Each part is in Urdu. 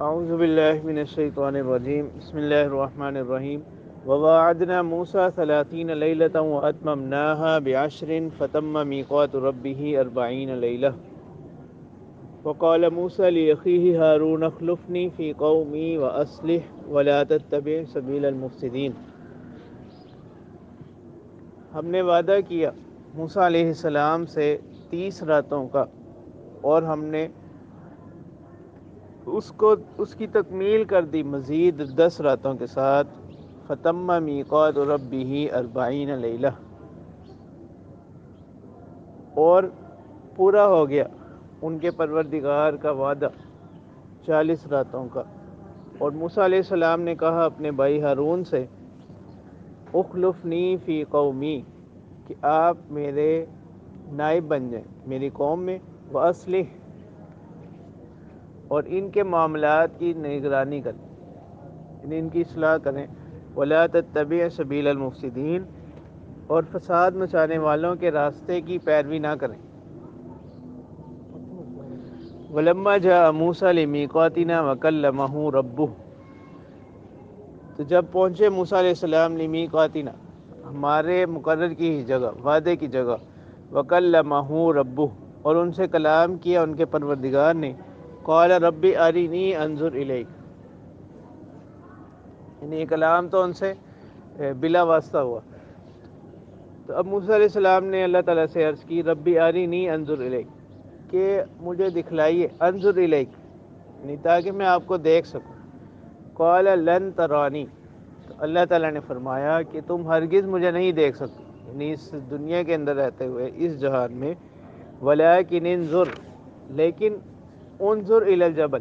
اعوذ باللہ من الشیطان الرجیم بسم اللہ الرحمن الرحیم وواعدنا موسیٰ 30 لیلة واتممناها بعشر فتم میقات ربه 40 لیلة وقال موسیٰ لأخیہ ہارون اخلفنی فی قومی واصلح ولا تتبع سبیل المفسدین۔ ہم نے وعدہ کیا موسیٰ علیہ السلام سے 30 راتوں کا، اور ہم نے اس کی تکمیل کر دی مزید 10 راتوں کے ساتھ۔ فتم میقات ربہ 40 لیلہ، اور پورا ہو گیا ان کے پروردگار کا وعدہ 40 راتوں کا۔ اور موسیٰ علیہ السلام نے کہا اپنے بھائی ہارون سے، اخلفنی فی قومی، کہ آپ میرے نائب بن جائیں میری قوم میں، واصلح، اور ان کے معاملات کی نگرانی کریں، یعنی ان کی اصلاح کریں، ولا تتبع سبیل المفسدین، اور فساد مچانے والوں کے راستے کی پیروی نہ کریں۔ ولما جاء موسیٰ لمیقاتنا وکلمہ ربہ، تو جب پہنچے موسیٰ علیہ السلام لمیقاتنا، ہمارے مقرر کی جگہ، وعدے کی جگہ، وکلمہ ربہ، اور ان سے کلام کیا ان کے پروردگار نے، قال ربی ارنی انظر الیک، یعنی یہ کلام تو ان سے بلا واسطہ ہوا۔ تو اب موسیٰ علیہ السلام نے اللہ تعالیٰ سے عرض کی، ربی ارنی انظر الیک، کہ مجھے دکھلائیے، انظر الیک، یعنی تاکہ میں آپ کو دیکھ سکوں۔ قال لن ترانی، تو اللہ تعالیٰ نے فرمایا کہ تم ہرگز مجھے نہیں دیکھ سکتے، یعنی اس دنیا کے اندر رہتے ہوئے، اس جہان میں، ولیکن انظر، لیکن انظر الی الجبل،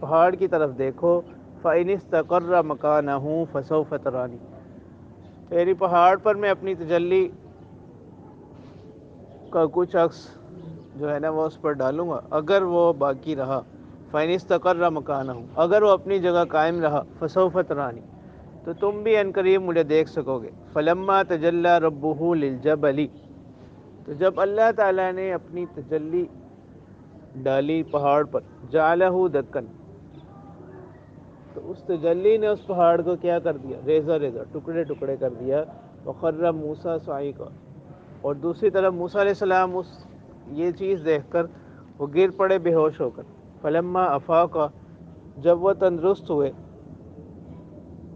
پہاڑ کی طرف دیکھو، فإن استقر مکانہ فسوف ترانی، یعنی پہاڑ پر میں اپنی تجلی کا کچھ عکس جو ہے نا وہ اس پر ڈالوں گا، اگر وہ باقی رہا، فإن استقر مکانہ، اگر وہ اپنی جگہ قائم رہا، فسوف ترانی، تو تم بھی عنقریب مجھے دیکھ سکو گے۔ فلما تجلی ربہ للجبل، تو جب اللہ تعالیٰ نے اپنی تجلی ڈالی پہاڑ پر، جعلہ دکن، تو اس تجلی نے اس پہاڑ کو کیا کر دیا، ریزہ ریزہ، ٹکڑے ٹکڑے کر دیا۔ وخر موسیٰ صعیقا، اور دوسری طرف موسیٰ علیہ السلام یہ چیز دیکھ کر وہ گر پڑے بے ہوش ہو کر۔ فلما افاق، جب وہ تندرست ہوئے،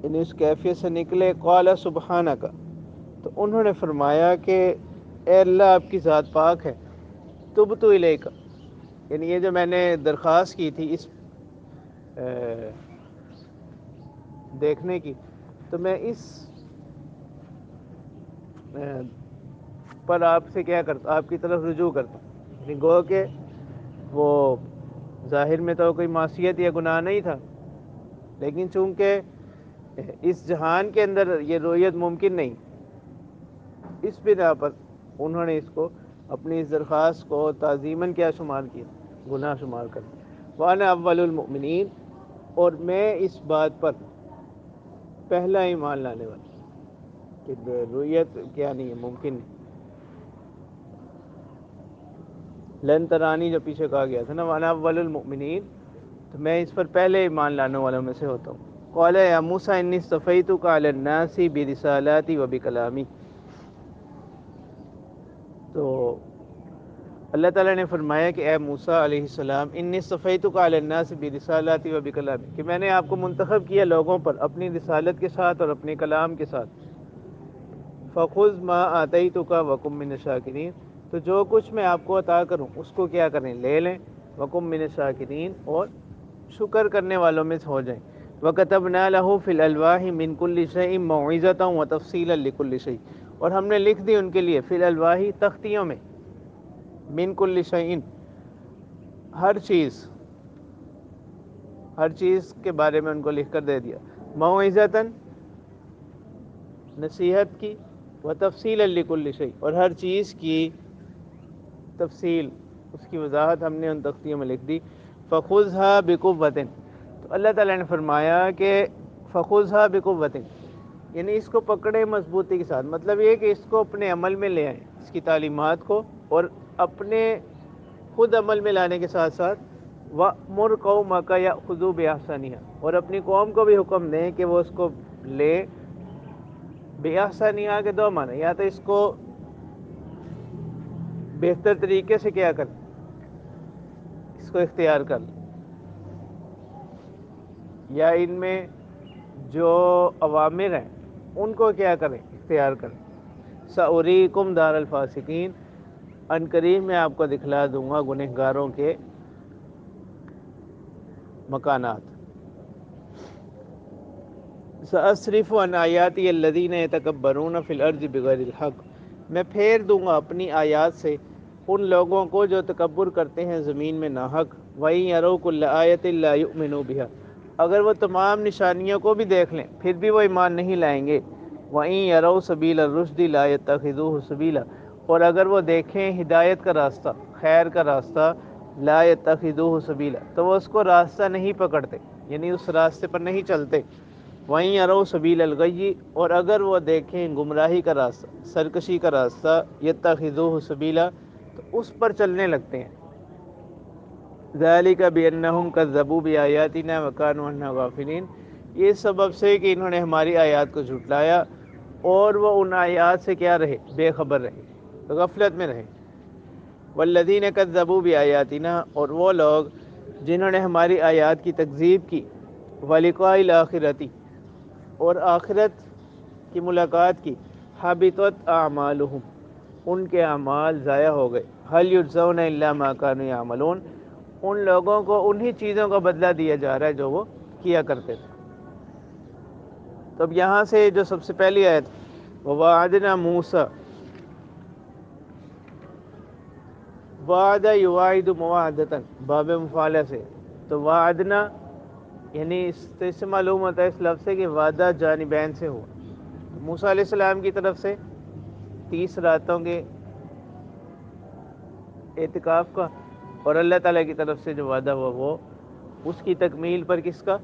یعنی اس کیفیت سے نکلے، قال سبحانک، تو انہوں نے فرمایا کہ اے اللہ آپ کی ذات پاک ہے، تبت الیک، یعنی یہ جو میں نے درخواست کی تھی اس دیکھنے کی، تو میں اس پر آپ سے کیا کرتا، آپ کی طرف رجوع کرتا ہوں، یعنی گو کہ وہ ظاہر میں تو کوئی معصیت یا گناہ نہیں تھا، لیکن چونکہ اس جہان کے اندر یہ رؤیت ممکن نہیں، اس بنا پر انہوں نے اس کو اپنی اس درخواست کو تعظیماً کیا شمار کیا، گناہ شمار کر۔ وَأَنَا أَوَّلُ الْمُؤْمِنِينَ، اور میں اس بات پر پہلا ایمان لانے والا کہ رؤیت کیا نہیں ہے، ممکن نہیں۔ لن ترانی جو پیچھے کہا گیا تھا نا، وَأَنَا أَوَّلُ الْمُؤْمِنِينَ، تو میں اس پر پہلے ایمان لانے والوں میں سے ہوتا ہوں۔ قَالَ يَا مُوسَىٰ إِنِّي اصْطَفَيْتُكَ عَلَى النَّاسِ بِرِسَالَاتِي وَبِكَلَامِي، تو اللہ تعالیٰ نے فرمایا کہ اے موسیٰ علیہ السلام، انی اصطفیتک علی الناس برسالاتی وبکلامی، کہ میں نے آپ کو منتخب کیا لوگوں پر اپنی رسالت کے ساتھ اور اپنے کلام کے ساتھ۔ فخذ ما آتیتک وکن من الشاکرین، تو جو کچھ میں آپ کو عطا کروں اس کو کیا کریں، لے لیں، وکن من الشاکرین، اور شکر کرنے والوں میں سے ہو جائیں۔ وَكَتَبْنَا لَهُ فِي الْأَلْوَاحِ مِنْ كُلِّ شَيْءٍ مَوْعِظَةً وَتَفْصِيلًا لِكُلِّ شَيْءٍ، اور ہم نے لکھ دی ان کے لیے فی الالواح، تختیوں میں، من کل شیء، ہر چیز کے بارے میں ان کو لکھ کر دے دیا، موعظۃً، نصیحت کی، وتفصیلا لکل شیء، اور ہر چیز کی تفصیل، اس کی وضاحت ہم نے ان تختیوں میں لکھ دی۔ فخذھا بقوۃ، تو اللہ تعالیٰ نے فرمایا کہ فخذھا بقوۃ، یعنی اس کو پکڑے مضبوطی کے ساتھ، مطلب یہ کہ اس کو اپنے عمل میں لے آئیں، اس کی تعلیمات کو، اور اپنے خود عمل میں لانے کے ساتھ ساتھ وَأْمُرْ قَوْمَكَ يَأْخُذُوا بِأَحْسَنِهَا، اور اپنی قوم کو بھی حکم دیں کہ وہ اس کو لے، بِأَحْسَنِهَا کے دو معنی، یا تو اس کو بہتر طریقے سے کیا کر، اس کو اختیار کر، یا ان میں جو اوامر ہیں ان کو کیا کریں، اختیار کریں۔ سَأُرِيكُمْ دَارَ الْفَاسِقِينَ، ان قریب میں آپ کو دکھلا دوں گا گنہگاروں کے مکانات۔ سأصرف عن آیاتی الذین یتکبرون فی الارض بغیر الحق، میں پھیر دوں گا اپنی آیات سے ان لوگوں کو جو تکبر کرتے ہیں زمین میں ناحق۔ وَإِن يَرَوْا كُلَّ آیَةٍ لَا يُؤْمِنُوا بِهَا، اگر وہ تمام نشانیوں کو بھی دیکھ لیں پھر بھی وہ ایمان نہیں لائیں گے۔ وَإِن يَرَوْا سَبِيلَ الرُّشْدِ لَا يَتَّخِذُوهُ سَبِيلًا، اور اگر وہ دیکھیں ہدایت کا راستہ، خیر کا راستہ، لا يَتَّخِذُوهُ سَبِيلًا، تو وہ اس کو راستہ نہیں پکڑتے، یعنی اس راستے پر نہیں چلتے۔ وَإِن يَرَوْا سَبِيلَ الْغَيِّ، اور اگر وہ دیکھیں گمراہی کا راستہ، سرکشی کا راستہ، يَتَّخِذُوهُ سَبِيلًا، تو اس پر چلنے لگتے ہیں۔ ذَلِكَ بِأَنَّهُمْ كَذَّبُوا بِآيَاتِنَا وَكَانُوا عَنْهَا غَافِلِينَ، یہ سبب سے کہ انہوں نے ہماری آیات کو جھٹلایا اور وہ ان آیات سے کیا رہے، بے خبر رہے، غفلت میں رہے۔ والذین کذبوا بآیاتنا، اور وہ لوگ جنہوں نے ہماری آیات کی تکذیب کی، ولقاء الآخرۃ، اور آخرت کی ملاقات کی، حبطت اعمالہم، ان کے اعمال ضائع ہو گئے۔ هل یجزون الا ما كانوا یعملون، ان لوگوں کو انہی چیزوں کا بدلہ دیا جا رہا ہے جو وہ کیا کرتے تھے۔ تو اب یہاں سے جو سب سے پہلی آیت، وَوَعَدْنَا مُوسَىٰ، وعدہ یواعد مواعدتاً، باب مفعلہ سے، تو وعدنا یعنی اس سے معلوم ہوتا ہے اس لفظ سے کہ وعدہ جانبین سے ہوا۔ موسیٰ علیہ السلام کی طرف سے 30 راتوں کے اعتکاف کا، اور اللہ تعالیٰ کی طرف سے جو وعدہ ہوا وہ اس کی تکمیل پر کس کا،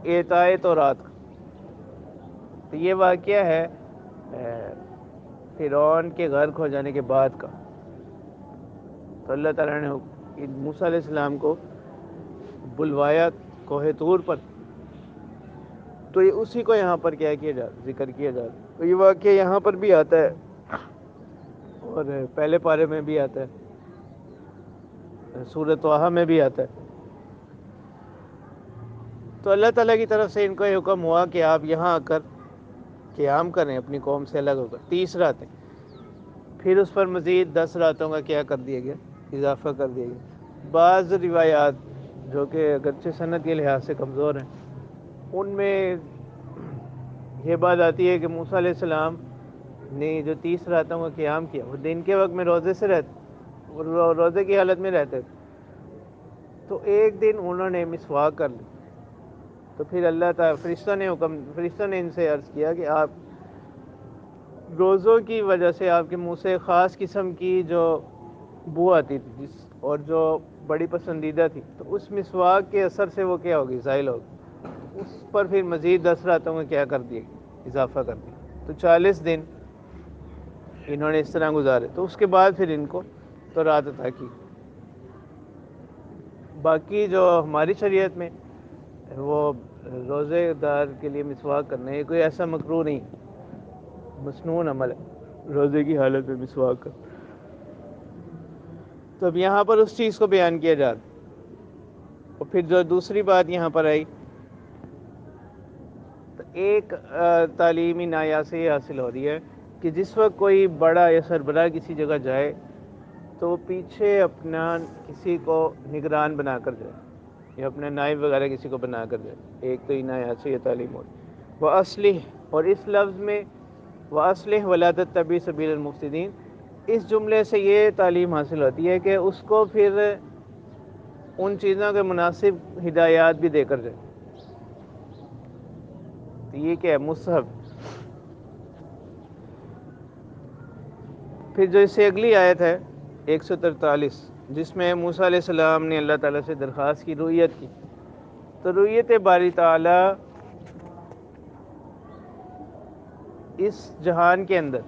اعطائے تورات کا۔ تو یہ واقعہ ہے فرعون کے غرق ہو جانے کے بعد کا۔ تو اللہ تعالیٰ نے موسیٰ علیہ السلام کو بلوایا کوہ طور پر، تو یہ اسی کو یہاں پر کیا کیا جا ذکر کیا جا رہا ہے۔ تو یہ واقعہ یہاں پر بھی آتا ہے اور پہلے پارے میں بھی آتا ہے، سورۃ طٰہٰ میں بھی آتا ہے۔ تو اللہ تعالیٰ کی طرف سے ان کو یہ حکم ہوا کہ آپ یہاں آ کر قیام کریں اپنی قوم سے الگ ہو کر 30 راتیں، پھر اس پر مزید 10 راتوں کا کیا کر دیا گیا، اضافہ کر دیا گیا۔ بعض روایات جو کہ اگرچہ سند کے لحاظ سے کمزور ہیں، ان میں یہ بات آتی ہے کہ موسیٰ علیہ السلام نے جو 30 راتوں کا قیام کیا وہ دن کے وقت میں روزے سے رہتے، اور روزے کی حالت میں رہتے تھے۔ تو ایک دن انہوں نے مسواک کر لی، تو پھر اللہ تعالیٰ فرشتوں نے ان سے عرض کیا کہ آپ روزوں کی وجہ سے آپ کے منہ سے خاص قسم کی جو بو آتی تھی اور جو بڑی پسندیدہ تھی، تو اس مسواک کے اثر سے وہ کیا ہوگی، زائل ہوگی۔ اس پر پھر مزید 10 راتوں میں کیا کر دیا، اضافہ کر دیا۔ تو 40 دن انہوں نے اس طرح گزارے، تو اس کے بعد پھر ان کو تو رات عطا کی۔ باقی جو ہماری شریعت میں وہ روزے دار کے لیے مسواک کرنا ہے، کوئی ایسا مکروہ نہیں، مسنون عمل ہے روزے کی حالت میں مسواک کا۔ تو اب یہاں پر اس چیز کو بیان کیا جا رہا ہے۔ اور پھر جو دوسری بات یہاں پر آئی، تو ایک تعلیمی نایا سے یہ حاصل ہو رہی ہے کہ جس وقت کوئی بڑا یا سربراہ کسی جگہ جائے تو وہ پیچھے اپنا کسی کو نگران بنا کر جائے، یا اپنا نائب وغیرہ کسی کو بنا کر جائے۔ ایک تو نایا سے یہ تعلیم ہوئی۔ وَأَصْلِحْ، اور اس لفظ میں وَأَصْلِحْ وَلَا تَتَّبِعْ سَبِيلَ الْمُفْسِدِينَ، اس جملے سے یہ تعلیم حاصل ہوتی ہے کہ اس کو پھر ان چیزوں کے مناسب ہدایات بھی دے کر جائے۔ تو یہ کیا ہے، مستحب۔ پھر جو اس سے اگلی آیت ہے 143، جس میں موسیٰ علیہ السلام نے اللہ تعالیٰ سے درخواست کی رؤیت کی، تو رؤیت باری تعالیٰ اس جہان کے اندر،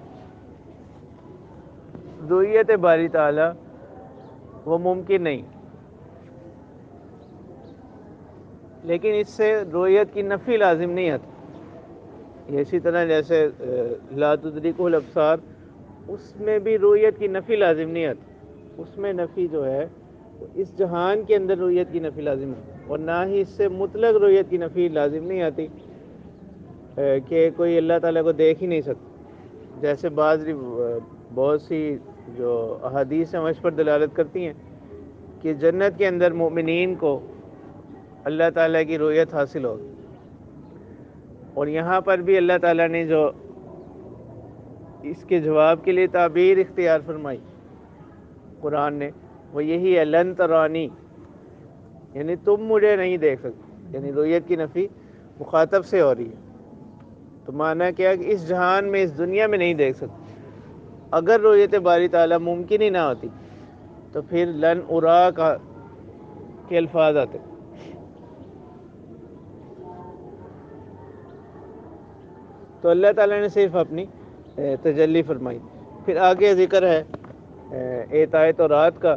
رؤیت باری تعالیٰ وہ ممکن نہیں، لیکن اس سے رویت کی نفی لازم نہیں آتی. اسی طرح جیسے لا تدرکہ الابصار، اس میں بھی رویت کی نفی لازم نہیں آتی. اس میں نفی جو ہے اس جہان کے اندر رویت کی نفی لازم ہے، اور نہ ہی اس سے مطلق رویت کی نفی لازم نہیں آتی کہ کوئی اللہ تعالیٰ کو دیکھ ہی نہیں سکتا. جیسے بہت سی جو احادیث ہیں وہ اس پر دلالت کرتی ہیں کہ جنت کے اندر مومنین کو اللہ تعالیٰ کی رؤیت حاصل ہوگی. اور یہاں پر بھی اللہ تعالیٰ نے جو اس کے جواب کے لیے تعبیر اختیار فرمائی قرآن نے، وہ یہی ہے لن ترانی، یعنی تم مجھے نہیں دیکھ سکتے. یعنی رؤیت کی نفی مخاطب سے ہو رہی ہے. تو معنی کیا کہ اس جہان میں، اس دنیا میں نہیں دیکھ سکتے. اگر رؤیت باری تعالیٰ ممکن ہی نہ ہوتی تو پھر لن ارا کے الفاظ آتے. تو اللہ تعالیٰ نے صرف اپنی تجلی فرمائی. پھر آگے ذکر ہے اعطائے تورات کا،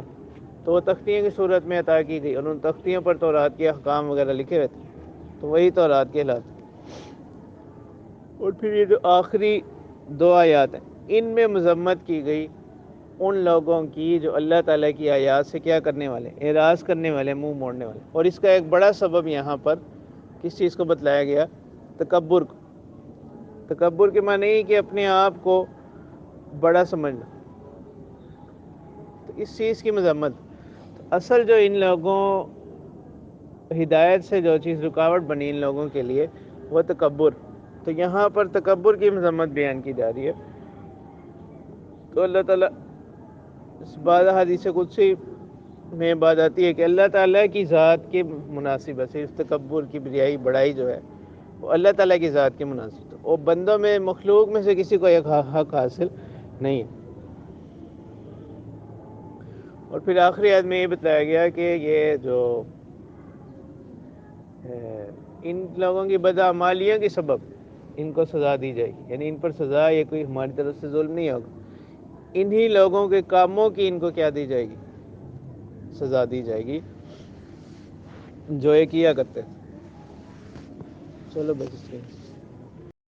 تو وہ تختیوں کی صورت میں عطا کی گئی، اور ان تختیوں پر تورات کے احکام وغیرہ لکھے ہوئے تھے، تو وہی تورات کے حالات. اور پھر یہ جو آخری 2 آیات ہیں، ان میں مذمت کی گئی ان لوگوں کی جو اللہ تعالیٰ کی آیات سے کیا کرنے والے، اعراض کرنے والے، منہ موڑنے والے. اور اس کا ایک بڑا سبب یہاں پر کس چیز کو بتلایا گیا؟ تکبر کو. تکبر کے معنی یہ کہ اپنے آپ کو بڑا سمجھنا. تو اس چیز کی مذمت. اصل جو ان لوگوں ہدایت سے جو چیز رکاوٹ بنی ان لوگوں کے لیے، وہ تکبر. تو یہاں پر تکبر کی مذمت بیان کی جا رہی ہے. تو اللہ تعالیٰ اس بعض حدیث قدسی میں بات آتی ہے کہ اللہ تعالیٰ کی ذات کے مناسب ہے. صرف تکبر کی بریائی بڑائی جو ہے وہ اللہ تعالیٰ کی ذات کے مناسب ہے، اور بندوں میں، مخلوق میں سے کسی کو ایک حق حاصل نہیں ہے. اور پھر آخری آیت میں یہ بتایا گیا کہ یہ جو ان لوگوں کی بدعمالیوں کے سبب ان کو سزا دی جائے گی. یعنی ان پر سزا، یہ کوئی ہماری طرف سے ظلم نہیں ہوگا، انہی لوگوں کے کاموں کی ان کو کیا دی جائے گی؟ سزا دی جائے گی جو یہ کیا کرتے. چلو بس اس کے